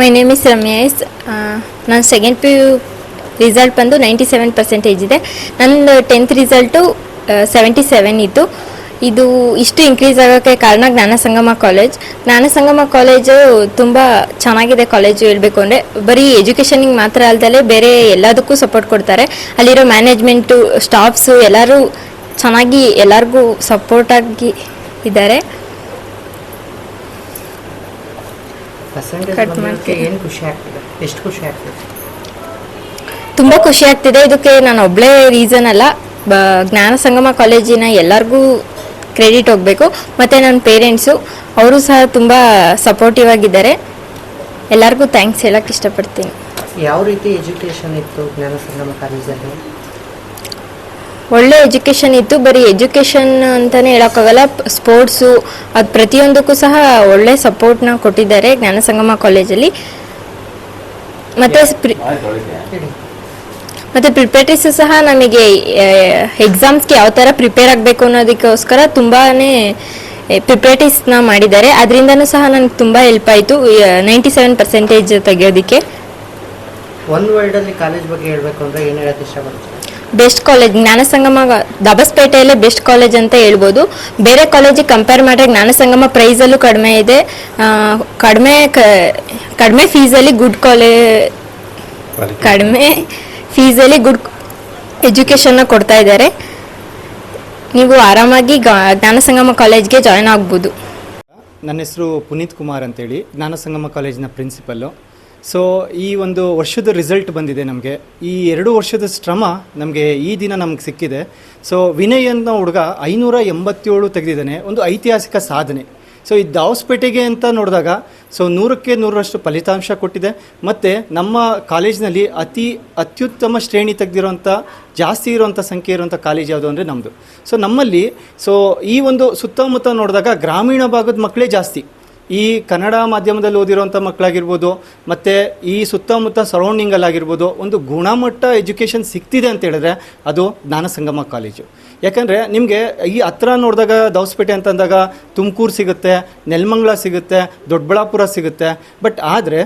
My name is ರಮ್ಯೇಶ್. ನನ್ನ second P U result ಬಂದು 97% ಇದೆ. ನಂದು 10th ರಿಸಲ್ಟು 77 ಇತ್ತು. ಇದು ಇಷ್ಟು ಇನ್ಕ್ರೀಸ್ ಆಗೋಕ್ಕೆ ಕಾರಣ ಜ್ಞಾನಸಂಗಮ ಕಾಲೇಜು ತುಂಬ ಚೆನ್ನಾಗಿದೆ. ಕಾಲೇಜು ಹೇಳಬೇಕು ಅಂದರೆ ಬರೀ ಎಜುಕೇಷನಿಗೆ ಮಾತ್ರ ಅಲ್ಲದೆ ಬೇರೆ ಎಲ್ಲದಕ್ಕೂ ಸಪೋರ್ಟ್ ಕೊಡ್ತಾರೆ. ಅಲ್ಲಿರೋ ಮ್ಯಾನೇಜ್ಮೆಂಟು, ಸ್ಟಾಫ್ಸು ಎಲ್ಲರೂ ಚೆನ್ನಾಗಿ ಎಲ್ಲರಿಗೂ ಸಪೋರ್ಟಾಗಿ ಇದ್ದಾರೆ. ತುಂಬ ಖುಷಿ ಆಗ್ತಿದೆ. ಇದಕ್ಕೆ ನಾನು ಒಬ್ಬಳೇ ರೀಸನ್ ಅಲ್ಲ, ಜ್ಞಾನಸಂಗಮ ಕಾಲೇಜಿನ ಎಲ್ಲರಿಗೂ ಕ್ರೆಡಿಟ್ ಹೋಗಬೇಕು. ಮತ್ತು ನನ್ನ ಪೇರೆಂಟ್ಸು ಅವರು ಸಹ ತುಂಬ ಸಪೋರ್ಟಿವ್ ಆಗಿದ್ದಾರೆ. ಎಲ್ಲರಿಗೂ ಥ್ಯಾಂಕ್ಸ್ ಹೇಳಕ್ಕೆ ಇಷ್ಟಪಡ್ತೀನಿ. ಯಾವ ರೀತಿ ಎಜುಕೇಷನ್ ಇತ್ತು ಜ್ಞಾನಸಂಗಮ ಕಾಲೇಜಲ್ಲಿ? ಒಳ್ಳೆ ಎಜುಕೇಷನ್ ಇತ್ತು. ಬರೀ ಎಜುಕೇಷನ್ ಅಂತಲೇ ಹೇಳೋಕ್ಕಾಗಲ್ಲ, ಸ್ಪೋರ್ಟ್ಸು ಅದು ಪ್ರತಿಯೊಂದಕ್ಕೂ ಸಹ ಒಳ್ಳೆ ಸಪೋರ್ಟ್ನ ಕೊಟ್ಟಿದ್ದಾರೆ ಜ್ಞಾನಸಂಗಮ ಕಾಲೇಜಲ್ಲಿ. ಮತ್ತು ಪ್ರಿಪೇರ್ಟರೀಸು ಸಹ ನಮಗೆ ಎಕ್ಸಾಮ್ಸ್ಗೆ ಯಾವ ಥರ ಪ್ರಿಪೇರ್ ಆಗಬೇಕು ಅನ್ನೋದಕ್ಕೋಸ್ಕರ ತುಂಬಾ ಪ್ರಿಪೇರ್ಟರೀಸ್ನ ಮಾಡಿದ್ದಾರೆ. ಅದರಿಂದನೂ ಸಹ ನನಗೆ ತುಂಬ ಹೆಲ್ಪ್ ಆಯಿತು 97% ತೆಗೆಯೋದಕ್ಕೆ. ಒಂದು ವರ್ಡಲ್ಲಿ ಕಾಲೇಜ್ ಬಗ್ಗೆ ಹೇಳಬೇಕು ಅಂದರೆ ಏನು ಹೇಳೋಕ್ಕೆ ಇಷ್ಟಪಡ್ತೀನಿ? ಬೆಸ್ಟ್ ಕಾಲೇಜ್ ಜ್ಞಾನಸಂಗಮ ದಬಸ್ಪೇಟೆಯಲ್ಲೇ ಬೆಸ್ಟ್ ಕಾಲೇಜ್ ಅಂತ ಹೇಳ್ಬೋದು. ಬೇರೆ ಕಾಲೇಜಿಗೆ ಕಂಪೇರ್ ಮಾಡಿದ್ರೆ ಜ್ಞಾನಸಂಗಮ ಪ್ರೈಸಲ್ಲೂ ಕಡಿಮೆ ಇದೆ. ಕಡಿಮೆ ಫೀಸಲ್ಲಿ ಗುಡ್ ಎಜುಕೇಷನ್ನ ಕೊಡ್ತಾ ಇದ್ದಾರೆ. ನೀವು ಆರಾಮಾಗಿ ಜ್ಞಾನಸಂಗಮ ಕಾಲೇಜ್ಗೆ ಜಾಯ್ನ್ ಆಗ್ಬೋದು. ನನ್ನ ಹೆಸರು ಪುನೀತ್ ಕುಮಾರ್ ಅಂತೇಳಿ, ಜ್ಞಾನಸಂಗಮ ಕಾಲೇಜಿನ ಪ್ರಿನ್ಸಿಪಲ್ಲು. ಸೊ ಈ ಒಂದು ವರ್ಷದ ರಿಸಲ್ಟ್ ಬಂದಿದೆ ನಮಗೆ. ಈ 2 ವರ್ಷದ ಶ್ರಮ ನಮಗೆ ಈ ದಿನ ನಮ್ಗೆ ಸಿಕ್ಕಿದೆ. ಸೊ ವಿನಯ್ ಅನ್ನೋ ಹುಡುಗ 587 ತೆಗೆದಿದ್ದಾನೆ, ಒಂದು ಐತಿಹಾಸಿಕ ಸಾಧನೆ. ಸೊ ಈ ದಾವಸ್ಪೇಟೆಗೆ ಅಂತ ನೋಡಿದಾಗ 100ಕ್ಕೆ 100ರಷ್ಟು ಫಲಿತಾಂಶ ಕೊಟ್ಟಿದೆ. ಮತ್ತು ನಮ್ಮ ಕಾಲೇಜಿನಲ್ಲಿ ಅತ್ಯುತ್ತಮ ಶ್ರೇಣಿ ತೆಗೆದಿರೋಂಥ ಜಾಸ್ತಿ ಇರೋಂಥ ಸಂಖ್ಯೆ ಇರೋಂಥ ಕಾಲೇಜ್ ಯಾವುದು ಅಂದರೆ ನಮ್ಮದು. ಸೊ ನಮ್ಮಲ್ಲಿ ಈ ಒಂದು ಸುತ್ತಮುತ್ತ ನೋಡಿದಾಗ ಗ್ರಾಮೀಣ ಭಾಗದ ಮಕ್ಕಳೇ ಜಾಸ್ತಿ. ಈ ಕನ್ನಡ ಮಾಧ್ಯಮದಲ್ಲಿ ಓದಿರೋಂಥ ಮಕ್ಕಳಾಗಿರ್ಬೋದು, ಮತ್ತು ಈ ಸುತ್ತಮುತ್ತ ಸರೌಂಡಿಂಗಲ್ಲಾಗಿರ್ಬೋದು, ಒಂದು ಗುಣಮಟ್ಟ ಎಜುಕೇಷನ್ ಸಿಗ್ತಿದೆ ಅಂತ ಹೇಳಿದ್ರೆ ಅದು ಜ್ಞಾನಸಂಗಮ ಕಾಲೇಜು. ಯಾಕಂದರೆ ನಿಮಗೆ ಈ ಹತ್ರ ನೋಡಿದಾಗ ದಾವಸ್ಪೇಟೆ ಅಂತಂದಾಗ ತುಮಕೂರು ಸಿಗುತ್ತೆ, ನೆಲಮಂಗಲ ಸಿಗುತ್ತೆ, ದೊಡ್ಡಬಳ್ಳಾಪುರ ಸಿಗುತ್ತೆ. ಬಟ್ ಆದರೆ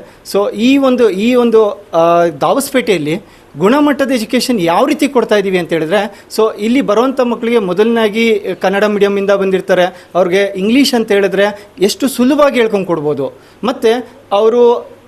ಈ ಒಂದು ದಾವಸ್ಪೇಟೆಯಲ್ಲಿ ಗುಣಮಟ್ಟದ ಎಜುಕೇಷನ್ ಯಾವ ರೀತಿ ಕೊಡ್ತಾ ಇದ್ದೀವಿ ಅಂತ ಹೇಳಿದ್ರೆ, ಇಲ್ಲಿ ಬರುವಂಥ ಮಕ್ಕಳಿಗೆ ಮೊದಲನಾಗಿ ಕನ್ನಡ ಮೀಡಿಯಮಿಂದ ಬಂದಿರ್ತಾರೆ. ಅವ್ರಿಗೆ ಇಂಗ್ಲೀಷ್ ಅಂತ ಹೇಳಿದ್ರೆ ಎಷ್ಟು ಸುಲಭವಾಗಿ ಹೇಳ್ಕೊಂಡು ಕೊಡ್ಬೋದು. ಮತ್ತು ಅವರು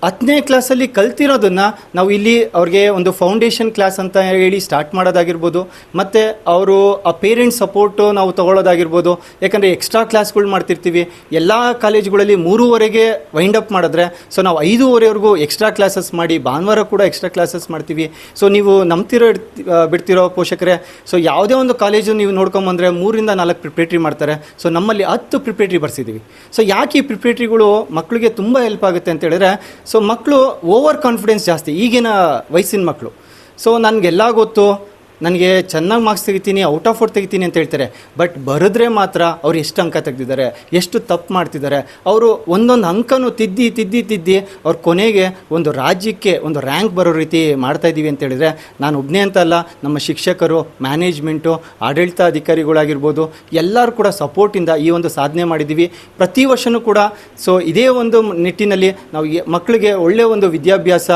10ನೇ ಕ್ಲಾಸಲ್ಲಿ ಕಲ್ತಿರೋದನ್ನು ನಾವು ಇಲ್ಲಿ ಅವ್ರಿಗೆ ಒಂದು ಫೌಂಡೇಶನ್ ಕ್ಲಾಸ್ ಅಂತ ಹೇಳಿ ಸ್ಟಾರ್ಟ್ ಮಾಡೋದಾಗಿರ್ಬೋದು. ಮತ್ತು ಅವರು ಆ ಪೇರೆಂಟ್ಸ್ ಸಪೋರ್ಟು ನಾವು ತೊಗೊಳ್ಳೋದಾಗಿರ್ಬೋದು. ಯಾಕಂದರೆ ಎಕ್ಸ್ಟ್ರಾ ಕ್ಲಾಸ್ಗಳು ಮಾಡ್ತಿರ್ತೀವಿ. ಎಲ್ಲ ಕಾಲೇಜುಗಳಲ್ಲಿ 3:30ಗೆ ವೈಂಡ್ ಅಪ್ ಮಾಡಿದ್ರೆ ನಾವು 5:30ವರೆಗೂ ಎಕ್ಸ್ಟ್ರಾ ಕ್ಲಾಸಸ್ ಮಾಡಿ, ಭಾನುವಾರ ಕೂಡ ಎಕ್ಸ್ಟ್ರಾ ಕ್ಲಾಸಸ್ ಮಾಡ್ತೀವಿ. ನೀವು ಬಿಡ್ತಿರೋ ಪೋಷಕರೇ, ಯಾವುದೇ ಒಂದು ಕಾಲೇಜು ನೀವು ನೋಡ್ಕೊಂಬಂದರೆ 3ರಿಂದ 4 ಪ್ರಿಪ್ರೇಟ್ರಿ ಮಾಡ್ತಾರೆ. ನಮ್ಮಲ್ಲಿ 10 ಪ್ರಿಪ್ರೇಟ್ರಿ ಬರ್ಸಿದ್ದೀವಿ. ಯಾಕೆ ಈ ಪ್ರಿಪ್ರೇಟ್ರಿಗಳು ಮಕ್ಕಳಿಗೆ ತುಂಬ ಹೆಲ್ಪ್ ಆಗುತ್ತೆ ಅಂತ ಹೇಳಿದ್ರೆ, ಮಕ್ಕಳು ಓವರ್ ಕಾನ್ಫಿಡೆನ್ಸ್ ಜಾಸ್ತಿ ಈಗಿನ ವಯಸ್ಸಿನ ಮಕ್ಕಳು. ನನಗೆಲ್ಲ ಗೊತ್ತು, ನನಗೆ ಚೆನ್ನಾಗಿ ಮಾರ್ಕ್ಸ್ ತೆಗಿತೀನಿ, ಔಟ್ ಆಫ್ 4 ತೆಗಿತೀನಿ ಅಂತ ಹೇಳ್ತಾರೆ. ಬಟ್ ಬರೆದ್ರೆ ಮಾತ್ರ ಅವ್ರು ಎಷ್ಟು ಅಂಕ ತೆಗೆದಿದ್ದಾರೆ, ಎಷ್ಟು ತಪ್ಪು ಮಾಡ್ತಿದ್ದಾರೆ, ಅವರು ಒಂದೊಂದು ಅಂಕನೂ ತಿದ್ದಿ ಅವ್ರ ಕೊನೆಗೆ ಒಂದು ರಾಜ್ಯಕ್ಕೆ ಒಂದು ರ್ಯಾಂಕ್ ಬರೋ ರೀತಿ ಮಾಡ್ತಾಯಿದ್ದೀವಿ ಅಂತ ಹೇಳಿದ್ರೆ, ನಾನು ಒಬ್ಬನೇ ಅಂತ ಅಲ್ಲ, ನಮ್ಮ ಶಿಕ್ಷಕರು, ಮ್ಯಾನೇಜ್ಮೆಂಟು, ಆಡಳಿತಾಧಿಕಾರಿಗಳಾಗಿರ್ಬೋದು, ಎಲ್ಲರೂ ಕೂಡ ಸಪೋರ್ಟಿಂದ ಈ ಒಂದು ಸಾಧನೆ ಮಾಡಿದ್ದೀವಿ. ಪ್ರತಿ ವರ್ಷವೂ ಕೂಡ ಇದೇ ಒಂದು ನಿಟ್ಟಿನಲ್ಲಿ ನಾವು ಮಕ್ಕಳಿಗೆ ಒಳ್ಳೆಯ ಒಂದು ವಿದ್ಯಾಭ್ಯಾಸ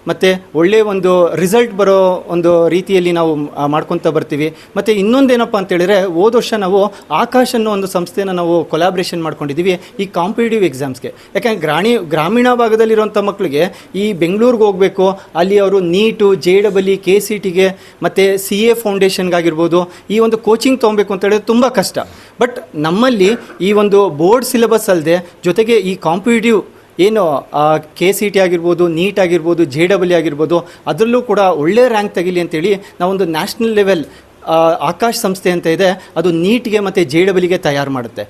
ಮತ್ತು ಒಳ್ಳೆಯ ಒಂದು ರಿಸಲ್ಟ್ ಬರೋ ಒಂದು ರೀತಿಯಲ್ಲಿ ನಾವು ಮಾಡ್ಕೊತ ಬರ್ತೀವಿ. ಮತ್ತು ಇನ್ನೊಂದೇನಪ್ಪ ಅಂತೇಳಿದರೆ, ಹೋದ ವರ್ಷ ನಾವು ಆಕಾಶ್ ಅನ್ನೋ ಒಂದು ಸಂಸ್ಥೆನ ನಾವು ಕೊಲಾಬ್ರೇಷನ್ ಮಾಡ್ಕೊಂಡಿದ್ದೀವಿ ಈ ಕಾಂಪಿಟೇಟಿವ್ ಎಕ್ಸಾಮ್ಸ್ಗೆ. ಯಾಕೆಂದರೆ ಗ್ರಾಮೀಣ ಭಾಗದಲ್ಲಿರುವಂಥ ಮಕ್ಕಳಿಗೆ ಈ ಬೆಂಗಳೂರಿಗೆ ಹೋಗಬೇಕು, ಅಲ್ಲಿ ಅವರು ನೀಟು, JEE, KCETಗೆ ಮತ್ತು CA ಫೌಂಡೇಶನ್ಗಾಗಿರ್ಬೋದು ಈ ಒಂದು ಕೋಚಿಂಗ್ ತೊಗೊಬೇಕು ಅಂತ ಹೇಳಿದ್ರೆ ತುಂಬ ಕಷ್ಟ. ಬಟ್ ನಮ್ಮಲ್ಲಿ ಈ ಒಂದು ಬೋರ್ಡ್ ಸಿಲೆಬಸ್ ಅಲ್ಲದೆ ಜೊತೆಗೆ ಈ ಕಾಂಪಿಟೇಟಿವ್ ಏನು KCET ಆಗಿರ್ಬೋದು, ನೀಟ್ ಆಗಿರ್ಬೋದು, JEE ಆಗಿರ್ಬೋದು, ಅದರಲ್ಲೂ ಕೂಡ ಒಳ್ಳೆಯ ರ್ಯಾಂಕ್ ತೆಗಿಲಿ ಅಂತೇಳಿ ನಾವೊಂದು ನ್ಯಾಷನಲ್ ಲೆವೆಲ್ ಆಕಾಶ್ ಸಂಸ್ಥೆ ಅಂತ ಇದೆ, ಅದು ನೀಟ್ಗೆ ಮತ್ತು JEE ತಯಾರು ಮಾಡುತ್ತೆ.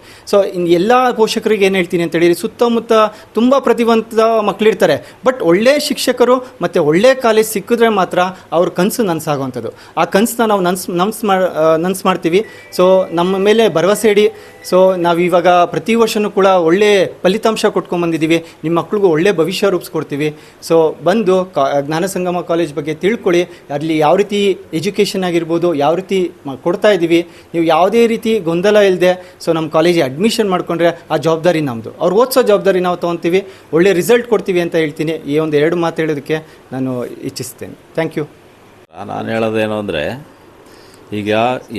ಎಲ್ಲ ಪೋಷಕರಿಗೆ ಏನು ಹೇಳ್ತೀನಿ ಅಂತೇಳಿ, ಸುತ್ತಮುತ್ತ ತುಂಬ ಪ್ರತಿಭಾವಂತ ಮಕ್ಕಳಿರ್ತಾರೆ. ಬಟ್ ಒಳ್ಳೆಯ ಶಿಕ್ಷಕರು ಮತ್ತು ಒಳ್ಳೆಯ ಕಾಲೇಜ್ ಸಿಕ್ಕಿದ್ರೆ ಮಾತ್ರ ಅವ್ರ ಕನಸು ನನಸಾಗುವಂಥದ್ದು. ಆ ಕನಸನ್ನ ನಾವು ನನಸು ಮಾಡ್ತೀವಿ. ನಮ್ಮ ಮೇಲೆ ಭರವಸೆ ಇಡಿ. ನಾವಿವಾಗ ಪ್ರತಿ ವರ್ಷವೂ ಕೂಡ ಒಳ್ಳೆ ಫಲಿತಾಂಶ ಕೊಟ್ಕೊಂಡ್ಬಂದಿದ್ದೀವಿ. ನಿಮ್ಮ ಮಕ್ಳಿಗೂ ಒಳ್ಳೆ ಭವಿಷ್ಯ ರೂಪಿಸ್ಕೊಡ್ತೀವಿ. ಬಂದು ಜ್ಞಾನಸಂಗಮ ಕಾಲೇಜ್ ಬಗ್ಗೆ ತಿಳ್ಕೊಳ್ಳಿ. ಅಲ್ಲಿ ಯಾವ ರೀತಿ ಎಜುಕೇಷನ್ ಆಗಿರ್ಬೋದು, ಯಾವ ರೀತಿ ಕೊಡ್ತಾ ಇದ್ದೀವಿ. ನೀವು ಯಾವುದೇ ರೀತಿ ಗೊಂದಲ ಇಲ್ಲದೆ ಸೊ ನಮ್ಮ ಕಾಲೇಜಿಗೆ ಅಡ್ಮಿಷನ್ ಮಾಡ್ಕೊಂಡ್ರೆ ಆ ಜವಾಬ್ದಾರಿ ನಮ್ಮದು. ಅವ್ರು ಓದಿಸೋ ಜವಾಬ್ದಾರಿ ನಾವು ತೊಗೊತೀವಿ, ಒಳ್ಳೆ ರಿಸಲ್ಟ್ ಕೊಡ್ತೀವಿ ಅಂತ ಹೇಳ್ತೀನಿ. ಈ ಒಂದು 2 ಮಾತು ಹೇಳೋದಕ್ಕೆ ನಾನು ಇಚ್ಛಿಸ್ತೇನೆ. Thank you. ನಾನು ಹೇಳೋದೇನು ಅಂದರೆ, ಈಗ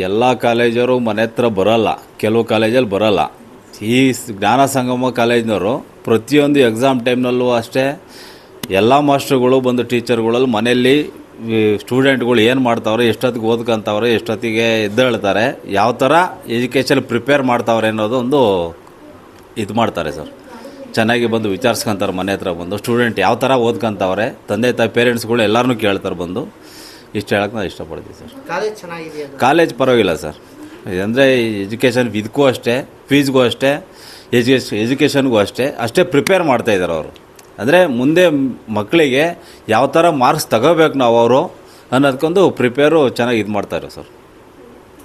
ಎಲ್ಲ ಕಾಲೇಜವರು ಮನೆ ಹತ್ರ ಬರೋಲ್ಲ, ಕೆಲವು ಕಾಲೇಜಲ್ಲಿ ಬರೋಲ್ಲ. ಈ ಜ್ಞಾನ ಸಂಗಮ ಕಾಲೇಜಿನವರು ಪ್ರತಿಯೊಂದು ಎಕ್ಸಾಮ್ ಟೈಮ್ನಲ್ಲೂ ಅಷ್ಟೇ ಎಲ್ಲ ಮಾಸ್ಟರ್ಗಳು ಬಂದು ಟೀಚರ್ಗಳಲ್ಲಿ ಮನೆಯಲ್ಲಿ ಸ್ಟೂಡೆಂಟ್ಗಳು ಏನು ಮಾಡ್ತಾವ್ರೆ, ಎಷ್ಟೊತ್ತಿಗೆ ಓದ್ಕೊಂತವ್ರೆ, ಎಷ್ಟೊತ್ತಿಗೆ ಎದ್ದೇಳ್ತಾರೆ, ಯಾವ ಥರ ಎಜುಕೇಷನ್ ಪ್ರಿಪೇರ್ ಮಾಡ್ತಾವ್ರೆ ಅನ್ನೋದು ಒಂದು ಇದು ಮಾಡ್ತಾರೆ ಸರ್. ಚೆನ್ನಾಗಿ ಬಂದು ವಿಚಾರಿಸ್ಕೊಂತಾರೆ ಮನೆ ಹತ್ರ ಬಂದು, ಸ್ಟೂಡೆಂಟ್ ಯಾವ ಥರ ಓದ್ಕೊಂತವ್ರೆ, ತಂದೆ ತಾಯಿ ಪೇರೆಂಟ್ಸ್ಗಳು ಎಲ್ಲರನ್ನೂ ಕೇಳ್ತಾರೆ ಬಂದು. ಇಷ್ಟು ಹೇಳಕ್ಕೆ ನಾನು ಇಷ್ಟಪಡ್ತೀನಿ ಸರ್. ಕಾಲೇಜ್ ಚೆನ್ನಾಗಿದೆಯಾ? ಕಾಲೇಜ್ ಪರವಾಗಿಲ್ಲ ಸರ್. ಅಂದರೆ ಎಜುಕೇಷನ್ ಇದಕ್ಕೂ ಅಷ್ಟೇ, ಫೀಸ್ಗೂ ಅಷ್ಟೇ, ಎಜುಕೇಷನ್ಗೂ ಅಷ್ಟೇ ಪ್ರಿಪೇರ್ ಮಾಡ್ತಾಯಿದ್ದಾರೆ ಅವರು. ಅಂದರೆ ಮುಂದೆ ಮಕ್ಕಳಿಗೆ ಯಾವ ಥರ ಮಾರ್ಕ್ಸ್ ತಗೋಬೇಕು ನಾವು ಅವರು ಅನ್ನೋದಕ್ಕೊಂದು ಪ್ರಿಪೇರು ಚೆನ್ನಾಗಿ ಇದು ಮಾಡ್ತಾರೆ ಸರ್.